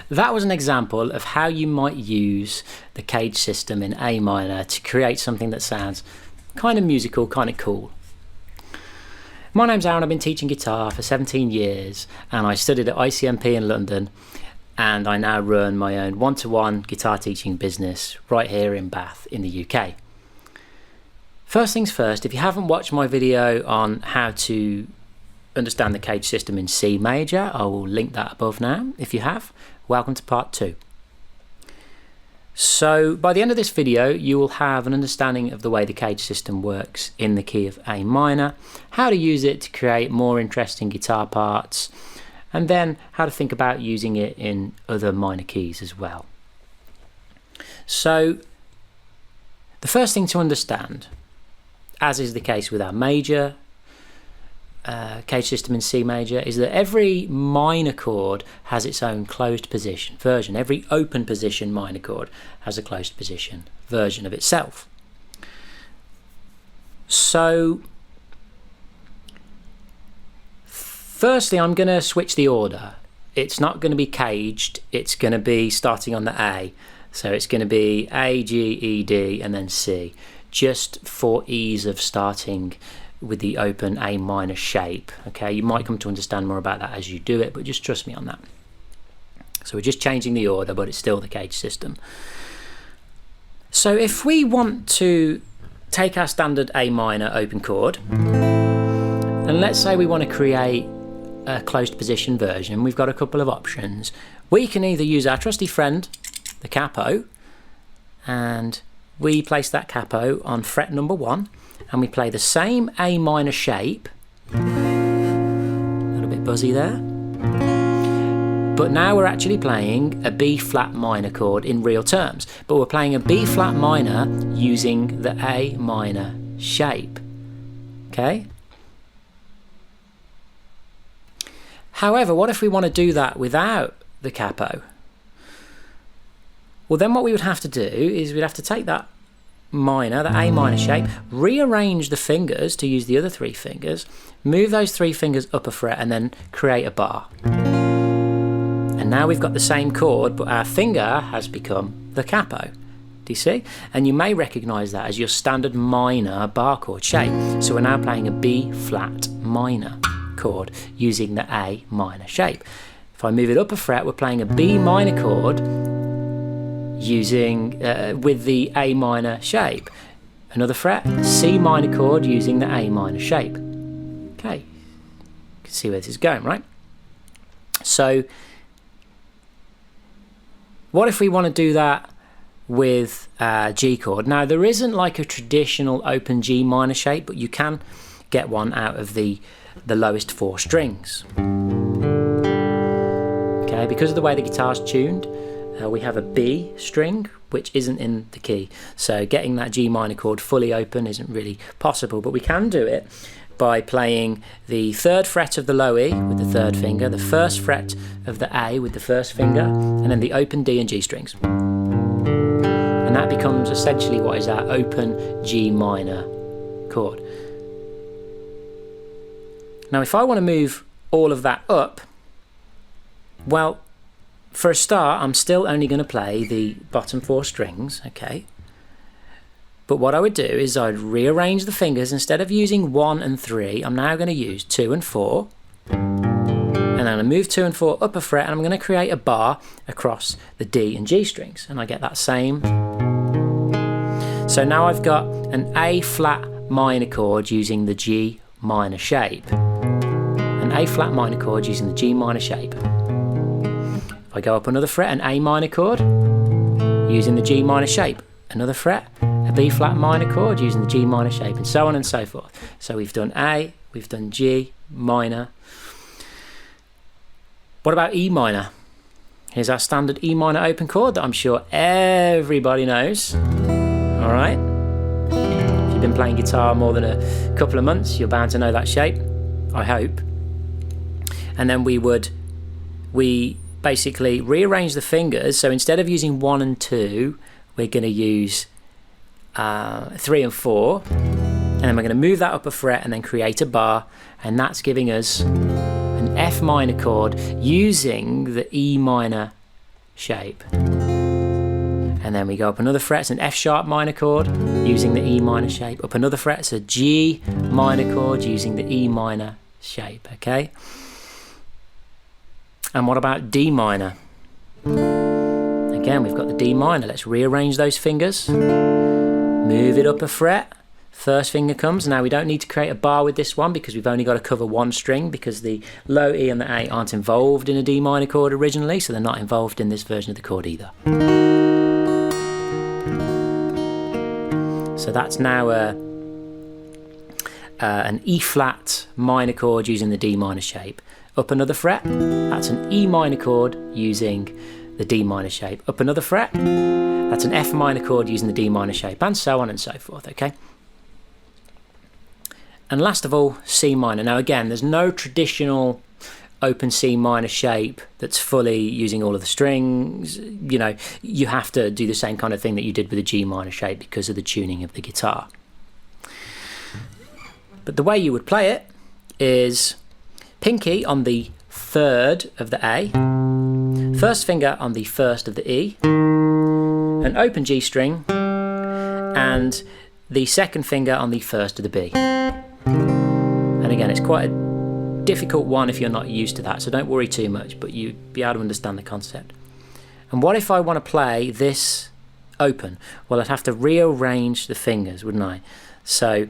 that was an example of how you might use the CAGED system in A minor to create something that sounds kind of musical, kind of cool. My name's Aaron, I've been teaching guitar for 17 years and I studied at ICMP in London, and I now run my own one-to-one guitar teaching business right here in Bath in the UK. First things first, if you haven't watched my video on how to understand the CAGED system in C major, I will link that above now. If you have, welcome to part 2. So by the end of this video, you will have an understanding of the way the CAGED system works in the key of A minor, how to use it to create more interesting guitar parts, and then how to think about using it in other minor keys as well. So the first thing to understand, as is the case with our major CAGED system in C major, is that every minor chord has its own closed position version. Every open position minor chord has a closed position version of itself. So firstly, I'm going to switch the order. It's not going to be CAGED, it's going to be starting on the A. So it's going to be A, G, E, D and then C, just for ease of starting with the open A minor shape. Okay, you might come to understand more about that as you do it, but just trust me on that. So we're just changing the order, but it's still the CAGED system. So if we want to take our standard A minor open chord, and let's say we want to create a closed position version, we've got a couple of options. We can either use our trusty friend, the capo, and we place that capo on fret number 1, and we play the same A minor shape. A little bit buzzy there. But now we're actually playing a B flat minor chord in real terms, but we're playing a B flat minor using the A minor shape. Okay? However, what if we want to do that without the capo? Well, then what we would have to do is we'd have to take that minor, the A minor shape, rearrange the fingers to use the other 3 fingers, move those 3 fingers up a fret and then create a bar. And now we've got the same chord, but our finger has become the capo. Do you see? And you may recognise that as your standard minor bar chord shape. So we're now playing a B flat minor chord using the A minor shape. If I move it up a fret, we're playing a B minor chord using with the A minor shape. Another fret, C minor chord using the A minor shape. Okay, you can see where this is going, right? So what if we want to do that with G chord? Now there isn't like a traditional open G minor shape, but you can get one out of the lowest 4 strings. Okay, because of the way the guitar's tuned, we have a B string which isn't in the key, so getting that G minor chord fully open isn't really possible, but we can do it by playing the 3rd fret of the low E with the 3rd finger, the 1st fret of the A with the 1st finger, and then the open D and G strings. And that becomes essentially what is our open G minor chord. Now if I want to move all of that up, well, for a start, I'm still only going to play the bottom 4 strings, okay? But what I would do is I'd rearrange the fingers. Instead of using 1 and 3, I'm now going to use 2 and 4. And I'm going to move 2 and 4 up a fret, and I'm going to create a bar across the D and G strings. And I get that same. So now I've got an A flat minor chord using the G minor shape. An A flat minor chord using the G minor shape. I go up another fret, an A minor chord using the G minor shape, another fret, a B flat minor chord using the G minor shape, and so on and so forth. So we've done A, we've done G minor. What about E minor? Here's our standard E minor open chord that I'm sure everybody knows. All right. If you've been playing guitar more than a couple of months, you're bound to know that shape, I hope. And then we basically rearrange the fingers. So instead of using 1 and 2, we're going to use 3 and 4, and then we're going to move that up a fret and then create a bar, and that's giving us an F minor chord using the E minor shape. And then we go up another fret, it's an F sharp minor chord using the E minor shape. Up another fret, it's a G minor chord using the E minor shape, okay? And what about D minor? Again, we've got the D minor. Let's rearrange those fingers. Move it up a fret. First finger comes. Now we don't need to create a bar with this one because we've only got to cover one string because the low E and the A aren't involved in a D minor chord originally, so they're not involved in this version of the chord either. So that's now an E flat minor chord using the D minor shape. Up another fret, that's an E minor chord using the D minor shape. Up another fret, that's an F minor chord using the D minor shape, and so on and so forth, okay? And last of all, C minor. Now again, there's no traditional open C minor shape that's fully using all of the strings. You know, you have to do the same kind of thing that you did with the G minor shape because of the tuning of the guitar. But the way you would play it is pinky on the third of the A, first finger on the first of the E, an open G string, and the second finger on the first of the B. And again, it's quite a difficult one if you're not used to that, so don't worry too much, but you'd be able to understand the concept. And what if I want to play this open? Well, I'd have to rearrange the fingers, wouldn't I? So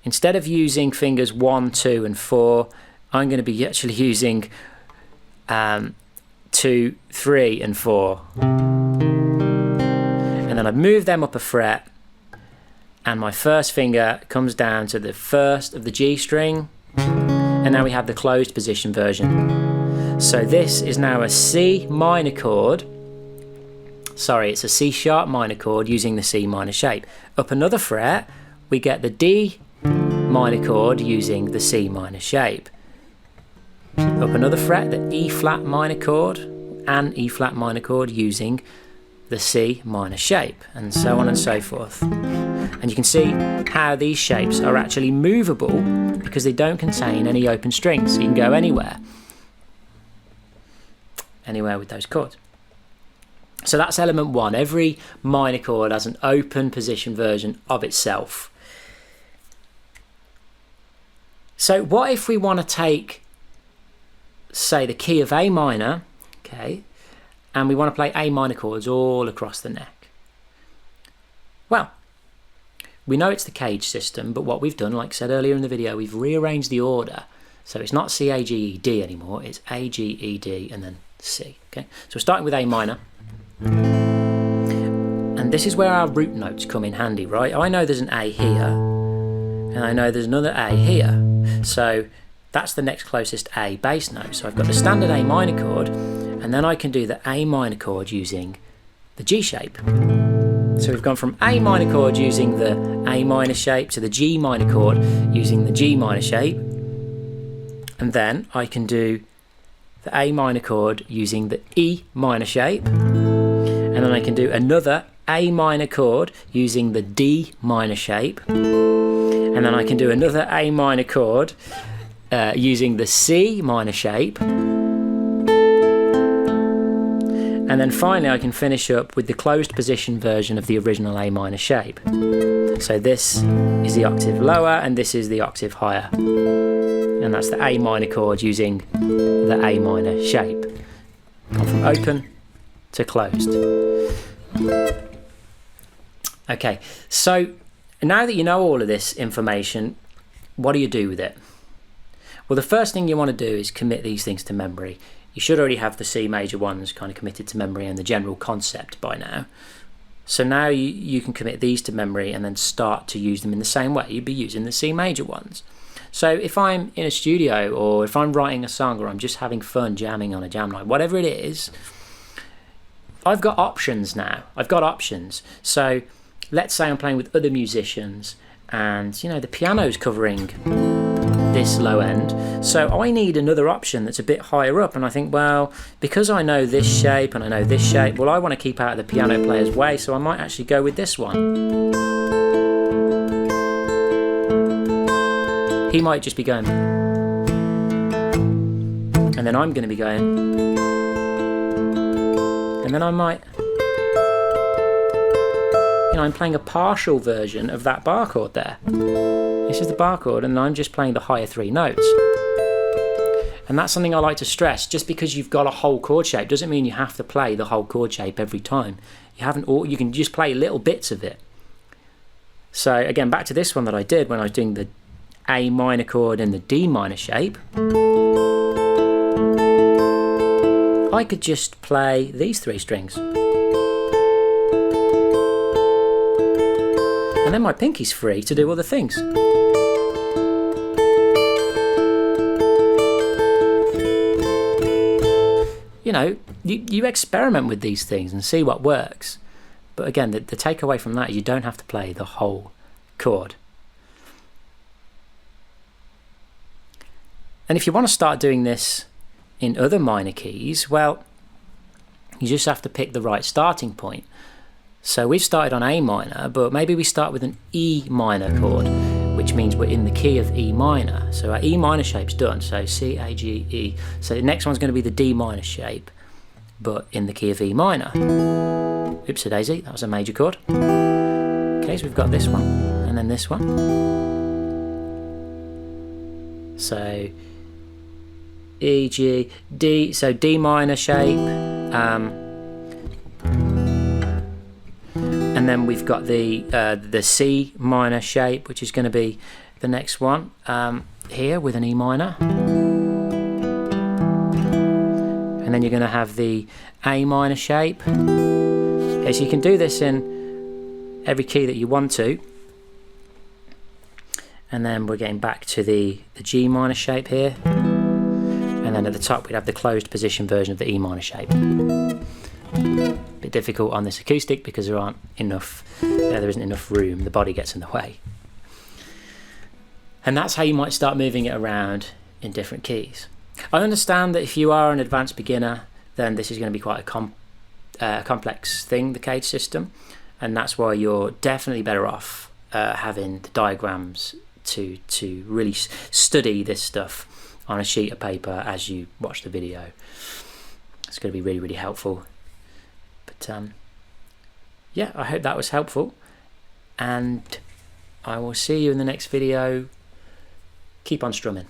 instead of using fingers 1, 2 and 4, I'm going to be actually using 2, 3 and 4. And then I've moved them up a fret, and my first finger comes down to the first of the G string, and now we have the closed position version. So this is now a C minor chord. Sorry, it's a C sharp minor chord using the C minor shape. Up another fret, we get the D minor chord using the C minor shape. Up another fret, the E flat minor chord, and E flat minor chord using the C minor shape, and so on and so forth. And you can see how these shapes are actually movable because they don't contain any open strings, so you can go anywhere with those chords. So that's element 1. Every minor chord has an open position version of itself. So what if we want to take, say, the key of A minor, okay, and we want to play A minor chords all across the neck? Well, we know it's the CAGED system, but what we've done, like I said earlier in the video, we've rearranged the order. So it's not C, A, G, E, D anymore, it's A, G, E, D, and then C, okay? So we're starting with A minor. And this is where our root notes come in handy, right? I know there's an A here, and I know there's another A here. So that's the next closest A bass note. So I've got the standard A minor chord, and then I can do the A minor chord using the G shape. So we've gone from A minor chord using the A minor shape to the G minor chord using the G minor shape. And then I can do the A minor chord using the E minor shape. And then I can do another A minor chord using the D minor shape. And then I can do another A minor chord using the C minor shape. And then finally I can finish up with the closed position version of the original A minor shape. So this is the octave lower and this is the octave higher. And that's the A minor chord using the A minor shape. Gone from open to closed. Okay, so now that you know all of this information, what do you do with it? Well, the first thing you want to do is commit these things to memory. You should already have the C major ones kind of committed to memory and the general concept by now. So now you can commit these to memory and then start to use them in the same way you'd be using the C major ones. So if I'm in a studio or if I'm writing a song or I'm just having fun jamming on a jam night, whatever it is, I've got options now. I've got options. So let's say I'm playing with other musicians and, you know, the piano's covering this low end, so I need another option that's a bit higher up, and I think, well, because I know this shape and I know this shape, well, I want to keep out of the piano player's way, so I might actually go with this one. He might just be going, and then I'm going to be going, and then I might, I'm playing a partial version of that bar chord there. This is the bar chord, and I'm just playing the higher 3 notes. And that's something I like to stress. Just because you've got a whole chord shape doesn't mean you have to play the whole chord shape every time. You can just play little bits of it. So again, back to this one that I did when I was doing the A minor chord and the D minor shape. I could just play these 3 strings. And then my pinky's free to do other things. You experiment with these things and see what works. But again, the takeaway from that is you don't have to play the whole chord. And if you want to start doing this in other minor keys, well, you just have to pick the right starting point. So we've started on A minor, but maybe we start with an E minor chord, which means we're in the key of E minor. So our E minor shape's done, so C, A, G, E. So the next one's going to be the D minor shape, but in the key of E minor. Oopsie daisy, that was a major chord. Okay, so we've got this one, and then this one. So E, G, D, so D minor shape. And then we've got the C minor shape, which is going to be the next one here with an E minor. And then you're going to have the A minor shape. Okay, so you can do this in every key that you want to. And then we're getting back to the G minor shape here. And then at the top we'd have the closed position version of the E minor shape. Bit difficult on this acoustic because there isn't enough room, the body gets in the way. And that's how you might start moving it around in different keys. I understand that if you are an advanced beginner, then this is going to be quite a complex thing, the CAGED system, and that's why you're definitely better off having the diagrams to really study this stuff on a sheet of paper as you watch the video. It's going to be really, really helpful. But yeah, I hope that was helpful, and I will see you in the next video. Keep on strumming.